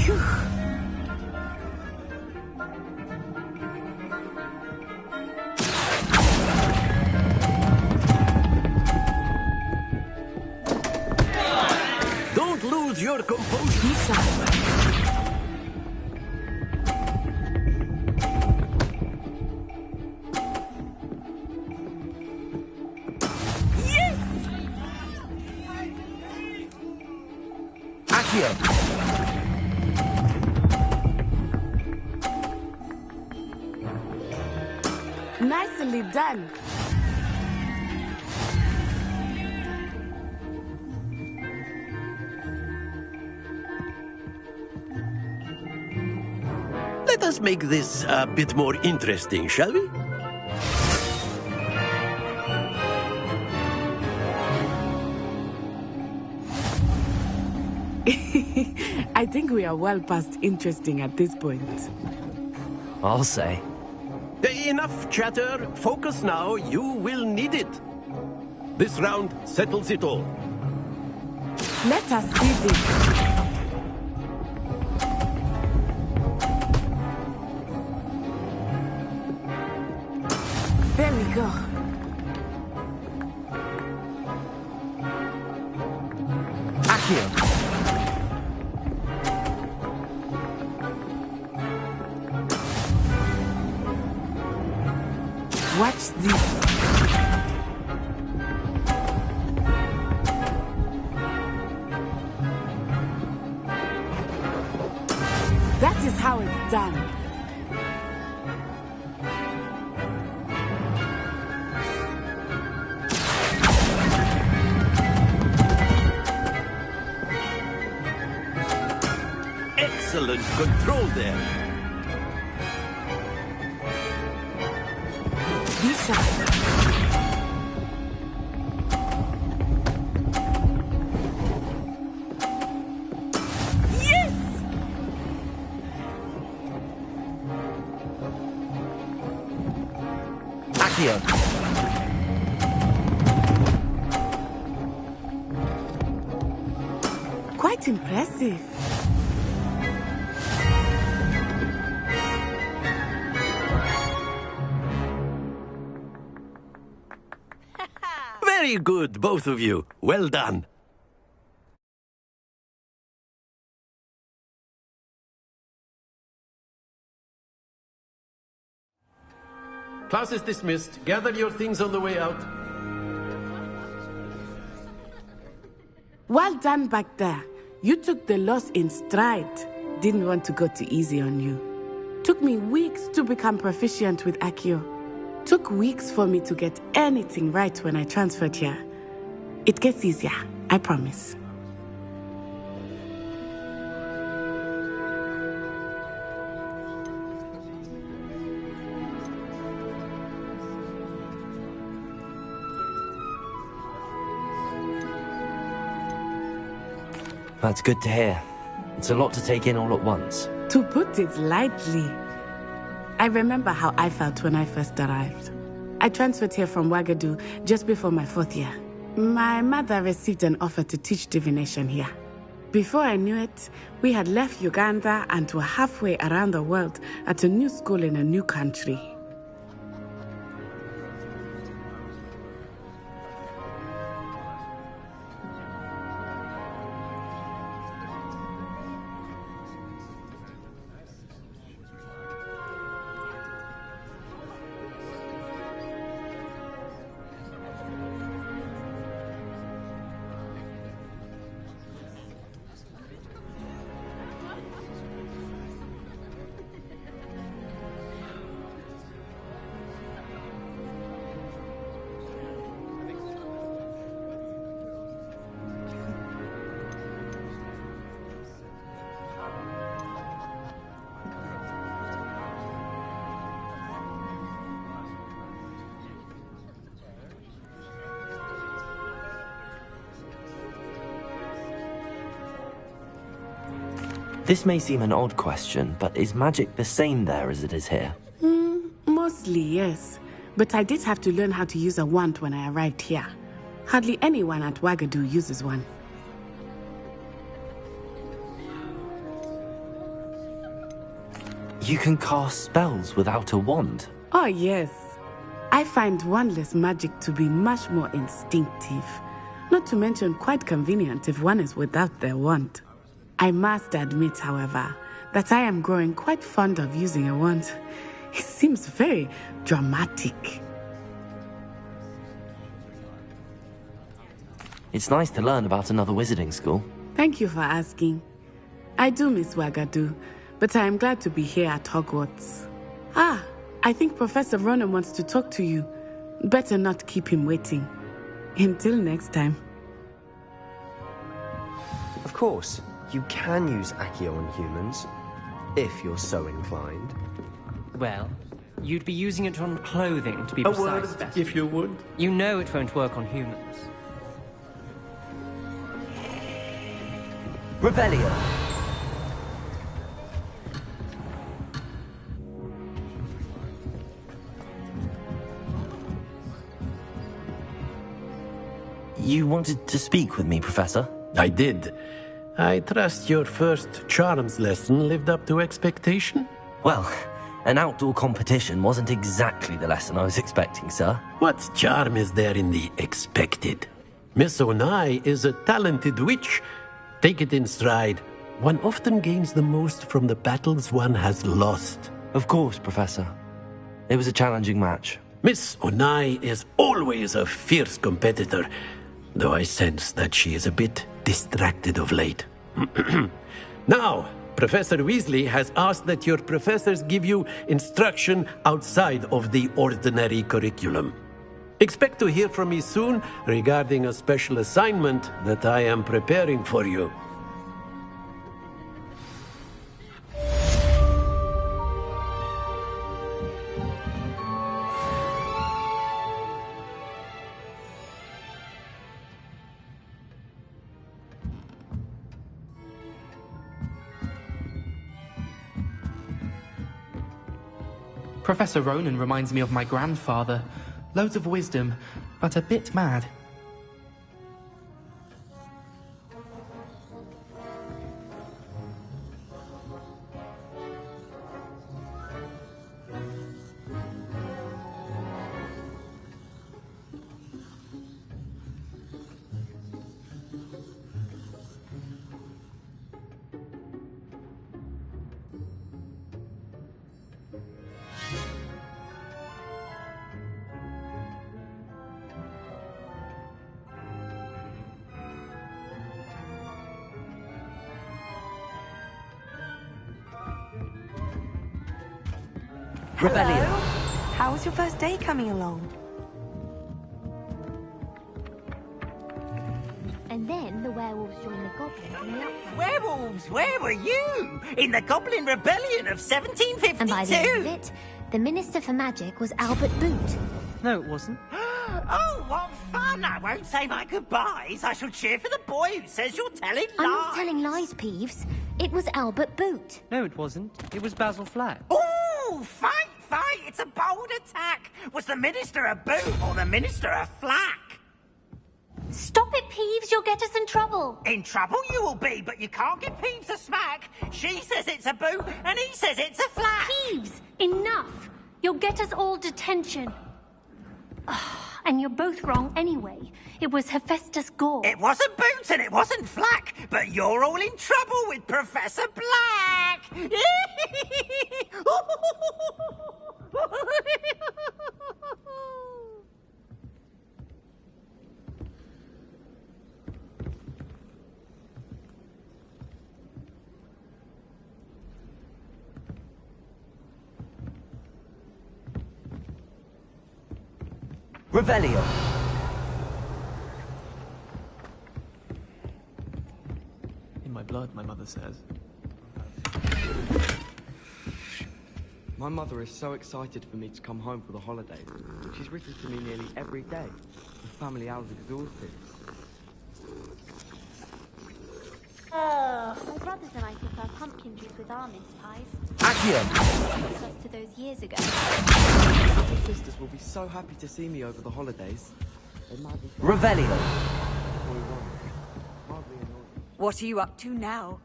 Phew. Don't lose your composure. Yes! Accio. Nicely done. Let us make this a bit more interesting, shall we? I think we are well past interesting at this point. I'll say. Enough chatter. Focus now. You will need it. This round settles it all. Let us see this. There we go. Accio. Watch this. That is how it's done. Excellent control there. Be sharp. Yes! Accio. Quite impressive. Very good, both of you. Well done. Class is dismissed. Gather your things on the way out. Well done back there. You took the loss in stride. Didn't want to go too easy on you. Took me weeks to become proficient with Accio. Took weeks for me to get anything right when I transferred here. It gets easier, I promise. That's good to hear. It's a lot to take in all at once. To put it lightly, I remember how I felt when I first arrived. I transferred here from Ouagadougou just before my 4th year. My mother received an offer to teach divination here. Before I knew it, we had left Uganda and were halfway around the world at a new school in a new country. This may seem an odd question, but is magic the same there as it is here? Mostly, yes. But I did have to learn how to use a wand when I arrived here. Hardly anyone at Ouagadougou uses one. You can cast spells without a wand. Oh, yes. I find wandless magic to be much more instinctive. Not to mention quite convenient if one is without their wand. I must admit, however, that I am growing quite fond of using a wand. It seems very dramatic. It's nice to learn about another wizarding school. Thank you for asking. I do miss Wagadu, but I am glad to be here at Hogwarts. I think Professor Ronan wants to talk to you. Better not keep him waiting. Until next time. Of course, you can use Accio on humans, if you're so inclined. Well, you'd be using it on clothing, to be A precise. word, if you would. You know it won't work on humans. Revelio. You wanted to speak with me, Professor? I did. I trust your first charms lesson lived up to expectation? Well, an outdoor competition wasn't exactly the lesson I was expecting, sir. What charm is there in the expected? Miss Onai is a talented witch. Take it in stride. One often gains the most from the battles one has lost. Of course, Professor. It was a challenging match. Miss Onai is always a fierce competitor, though I sense that she is a bit distracted of late. Now, Professor Weasley has asked that your professors give you instruction outside of the ordinary curriculum. Expect to hear from me soon regarding a special assignment that I am preparing for you. Professor Ronan reminds me of my grandfather. Loads of wisdom, but a bit mad. Revelio. How was your first day coming along? And then the werewolves joined the goblins in the uprising. Werewolves, where were you? In the Goblin Rebellion of 1752? And by the end of it, the Minister for Magic was Albert Boot. No, it wasn't. Oh, what fun! I won't say my goodbyes. I shall cheer for the boy who says you're telling lies. I'm not telling lies, Peeves. It was Albert Boot. No, it wasn't. It was Basil Flack. Oh, fight! It's a bold attack. Was the Minister a boot or the Minister a flack? Stop it, Peeves. You'll get us in trouble. In trouble you will be, but you can't give Peeves a smack. She says it's a boot and he says it's a flack. Peeves, enough. You'll get us all detention. And you're both wrong anyway. It was Hephaestus Gore. It wasn't Boot and it wasn't Flack, but you're all in trouble with Professor Black. Revelio. In my blood, my mother says. My mother is so excited for me to come home for the holidays. She's written to me nearly every day. The family hours exhausted. My brothers and I prefer pumpkin juice with our mince pies. Accio. Took us to those years ago. My sisters will be so happy to see me over the holidays. They might be Revelio. hardly annoying. What are you up to now?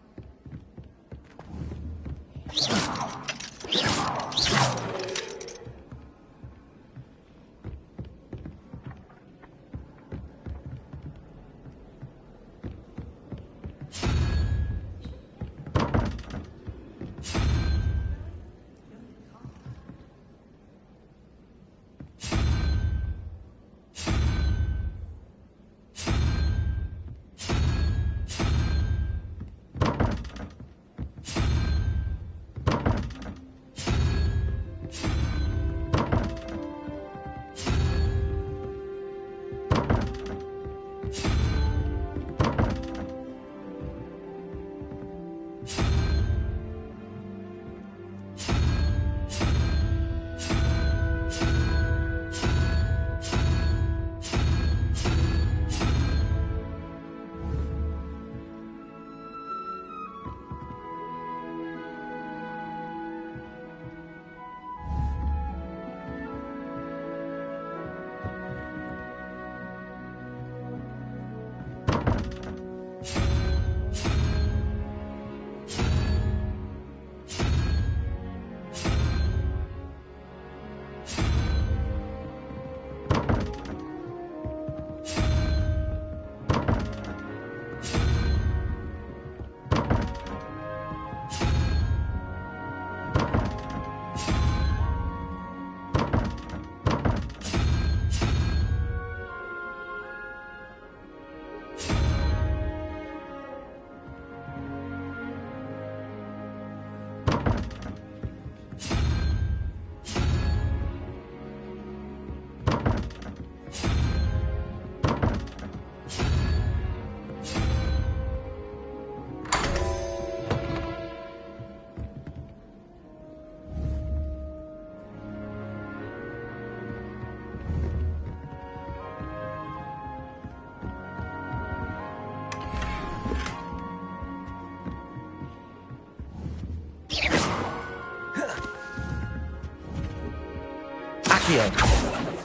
Accio.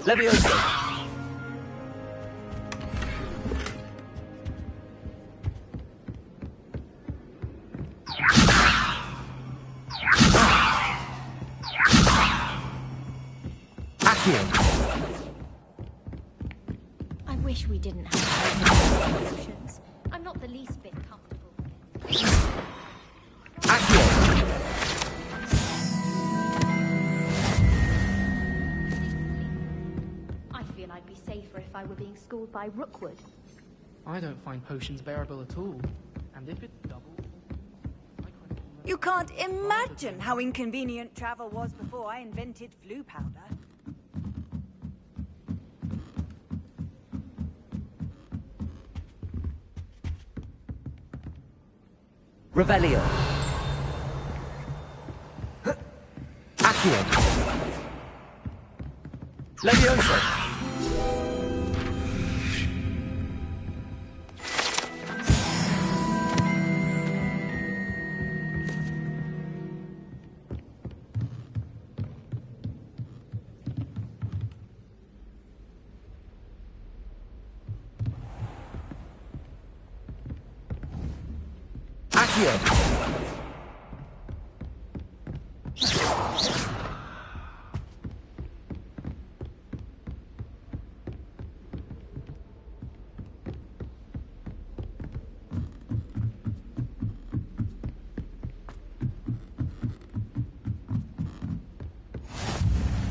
Levioso. I wish we didn't have emotions. I'm not the least bit comfortable. I feel I'd be safer if I were being schooled by Rookwood. I don't find potions bearable at all. And if it's double... You can't imagine how inconvenient travel was before I invented flu powder. Revelio. Accio. Levioso.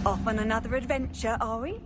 Off on another adventure, are we?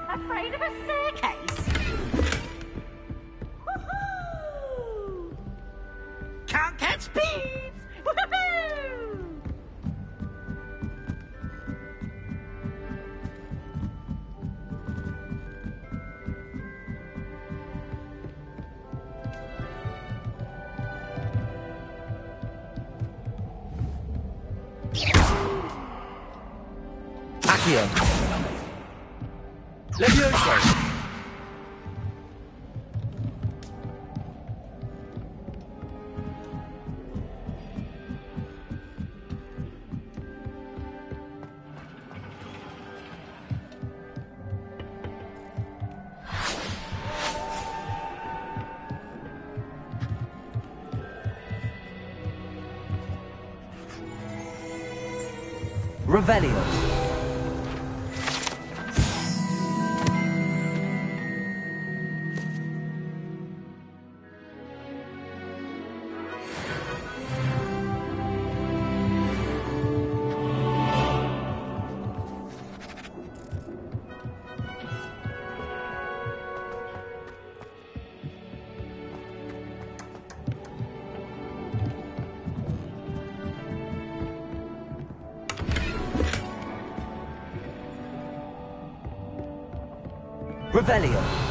Afraid of a staircase? Woohoo! Can't catch bees! Woohoo! Accio. Levioso. Revelio. Revelio.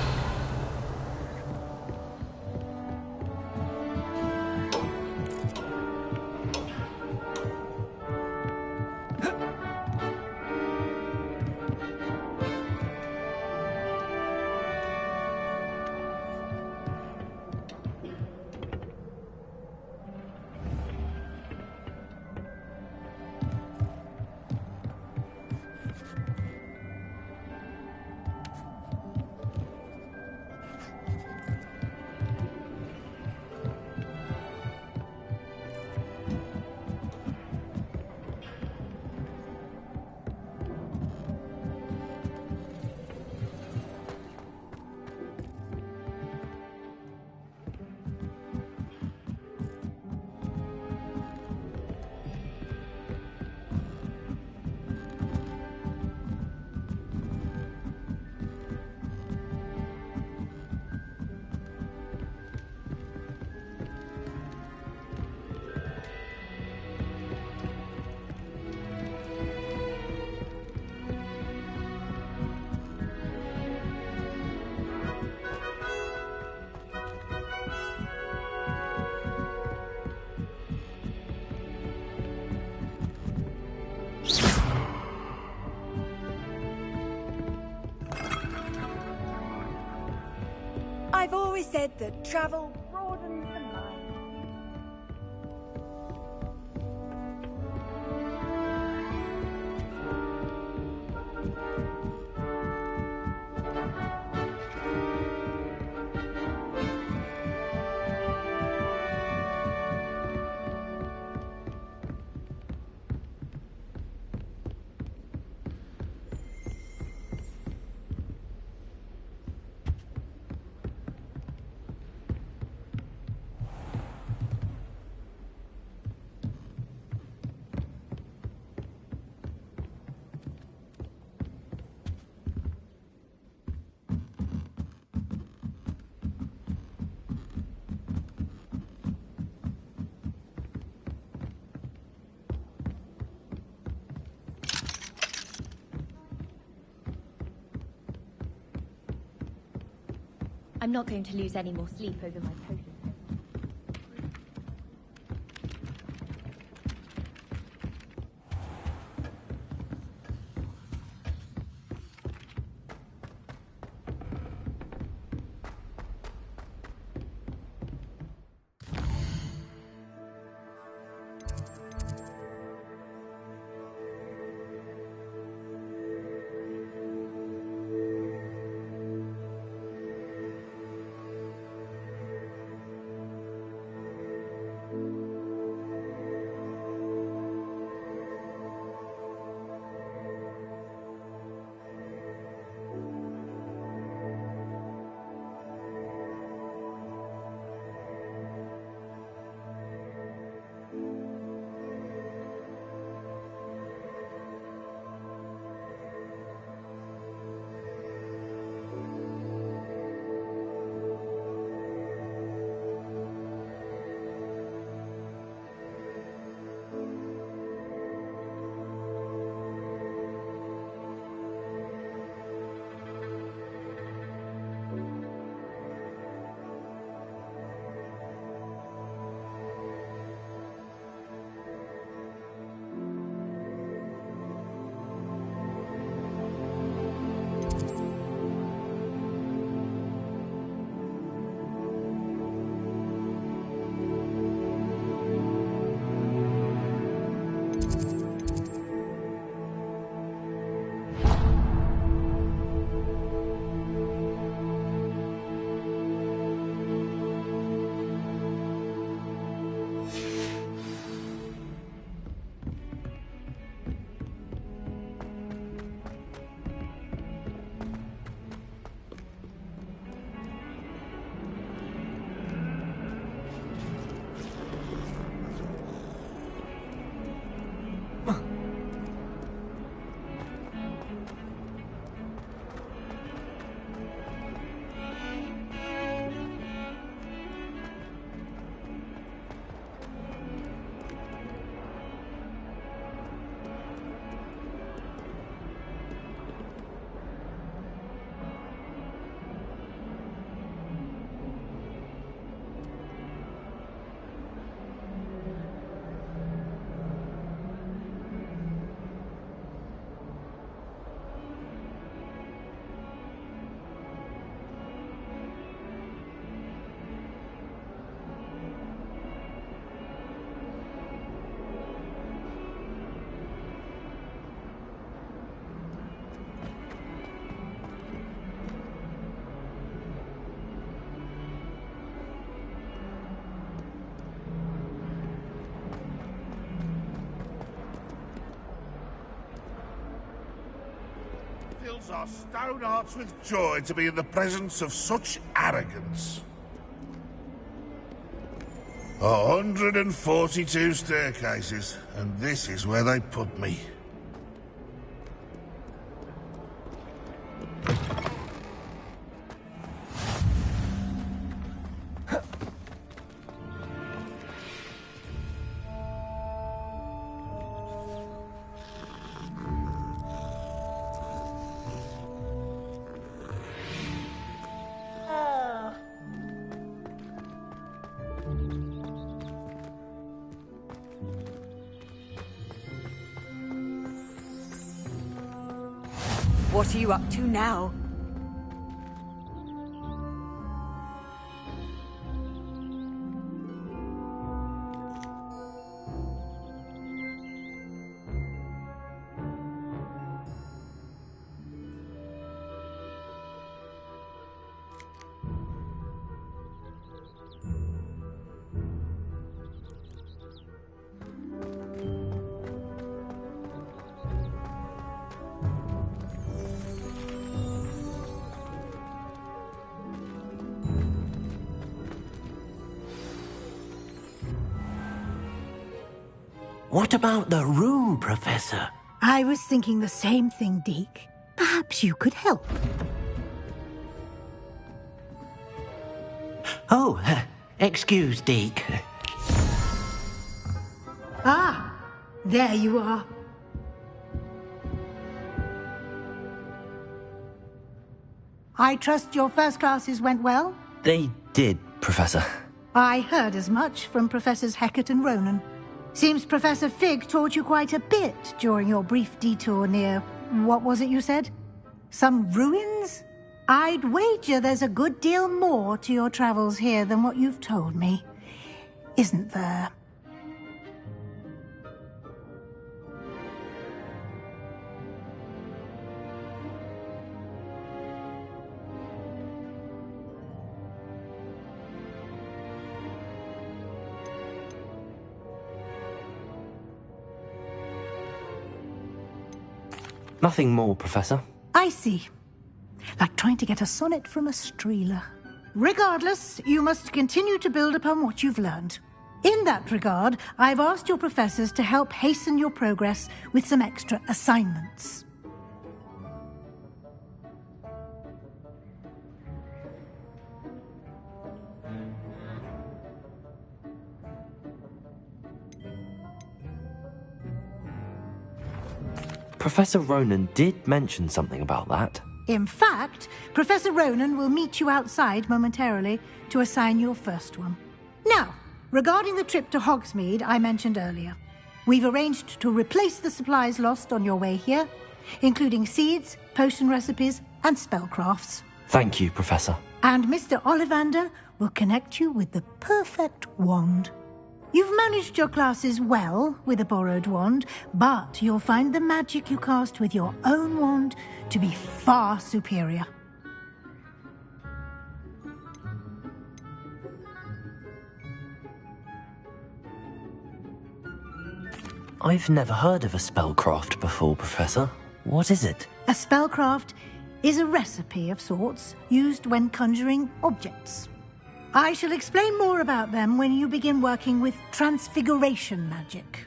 I've always said that travel broadens the mind. I'm not going to lose any more sleep over my potion. Fills our stone hearts with joy to be in the presence of such arrogance. 142 staircases, and this is where they put me. What are you up to now? What about the room, Professor? I was thinking the same thing, Deke. Perhaps you could help. Oh, excuse, Deke. Ah, there you are. I trust your first classes went well? They did, Professor. I heard as much from Professors Hecat and Ronan. Seems Professor Fig taught you quite a bit during your brief detour near... what was it you said? Some ruins? I'd wager there's a good deal more to your travels here than what you've told me. Isn't there? Nothing more, Professor. I see. Like trying to get a sonnet from a streeler. Regardless, you must continue to build upon what you've learned. In that regard, I've asked your professors to help hasten your progress with some extra assignments. Professor Ronan did mention something about that. In fact, Professor Ronan will meet you outside momentarily to assign your first one. Now, regarding the trip to Hogsmeade I mentioned earlier, we've arranged to replace the supplies lost on your way here, including seeds, potion recipes, and spellcrafts. Thank you, Professor. And Mr. Ollivander will connect you with the perfect wand. You've managed your classes well with a borrowed wand, but you'll find the magic you cast with your own wand to be far superior. I've never heard of a spellcraft before, Professor. What is it? A spellcraft is a recipe of sorts used when conjuring objects. I shall explain more about them when you begin working with transfiguration magic.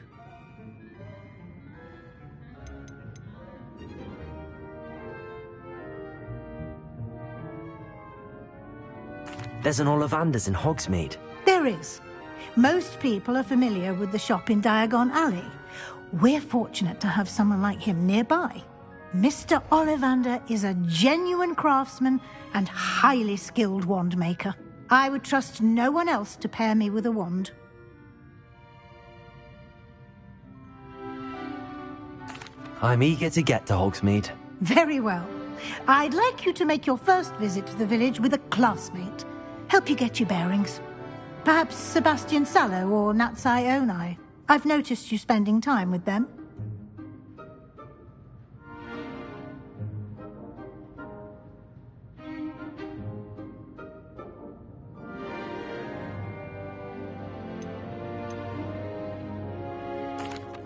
There's an Ollivander's in Hogsmeade. There is. Most people are familiar with the shop in Diagon Alley. We're fortunate to have someone like him nearby. Mr. Ollivander is a genuine craftsman and highly skilled wand maker. I would trust no one else to pair me with a wand. I'm eager to get to Hogsmeade. Very well. I'd like you to make your first visit to the village with a classmate. Help you get your bearings. Perhaps Sebastian Sallow or Natsai Onai. I've noticed you spending time with them.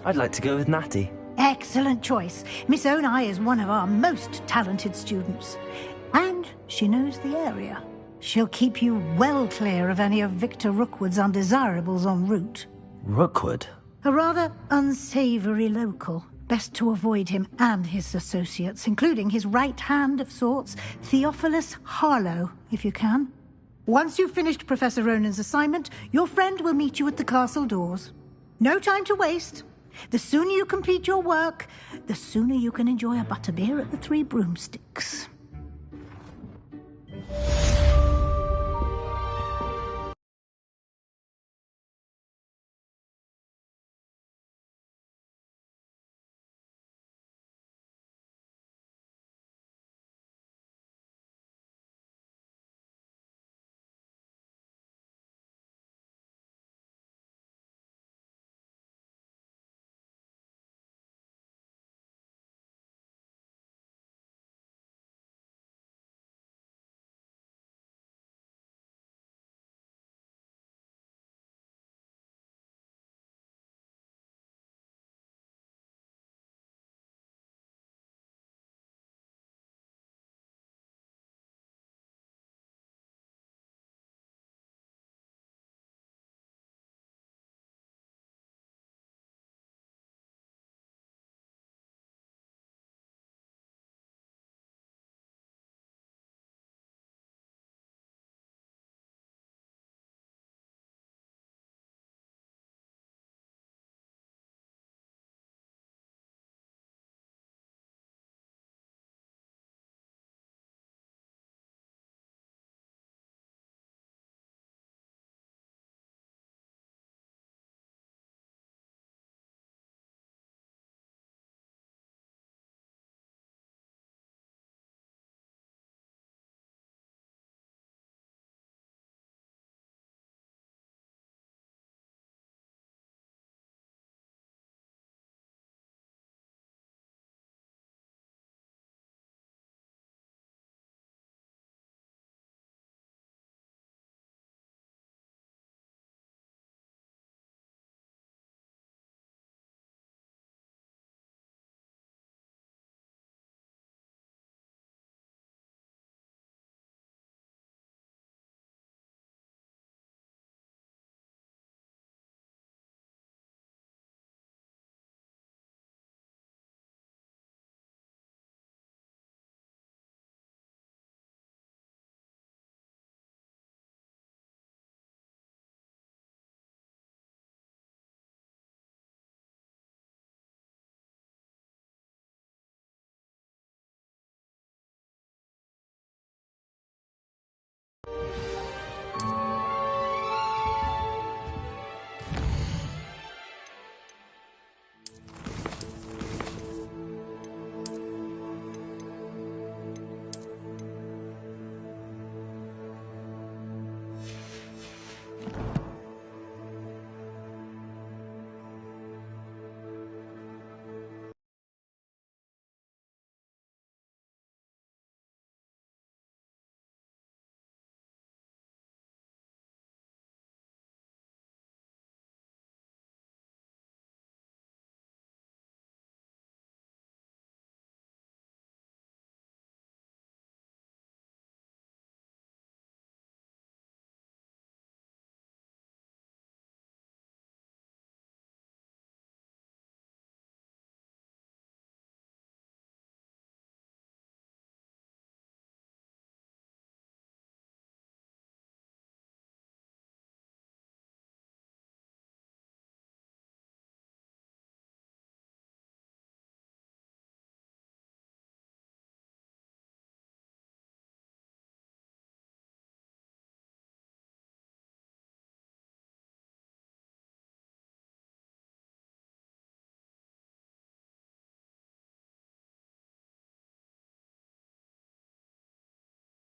I'd like to go with Natty. Excellent choice. Miss Onai is one of our most talented students. And she knows the area. She'll keep you well clear of any of Victor Rookwood's undesirables en route. Rookwood? A rather unsavoury local. Best to avoid him and his associates, including his right hand of sorts, Theophilus Harlow, if you can. Once you've finished Professor Ronan's assignment, your friend will meet you at the castle doors. No time to waste. The sooner you complete your work, the sooner you can enjoy a butterbeer at the Three Broomsticks.